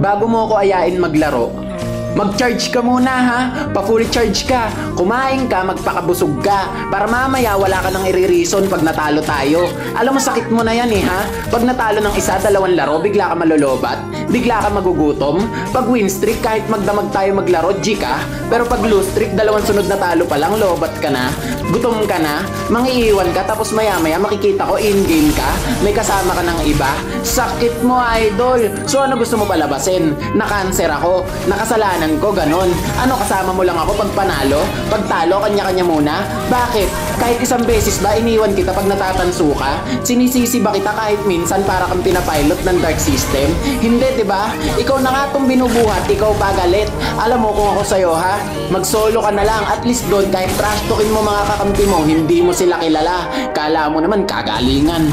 bago mo ko ayain maglaro, mag-charge ka muna ha, pa-full charge ka, kumain ka, magpakabusog ka, para mamaya wala ka nang iririson pag natalo tayo. Alam mo sakit mo na yan ha, pag natalo ng isa, dalawang laro, bigla ka malolobat, bigla ka magugutom, pag win streak kahit magdamag tayo maglaro, G ka, pero pag lose streak, dalawang sunod na talo pa lang, lobat ka na, gutom ka na, mangiiwan ka, tapos maya maya makikita ko in-game ka, may kasama ka ng iba, sakit mo idol. So ano gusto mo palabasin? Na-cancer ako, nakasalanan ko, ganon. Ano, kasama mo lang ako pag panalo? Pag talo, kanya-kanya muna? Bakit? Kahit isang beses ba iniwan kita pag natatanso ka? Sinisisi ba kita kahit minsan para kang pinapilot ng dark system? Hindi, diba? Ikaw na nga tong binubuhat, ikaw pa galit. Alam mo kung ako sa'yo ha, mag-solo ka na lang, at least doon kahit trash talkin mo mga kakampi mo, hindi mo sila kilala. Kala mo naman kagalingan.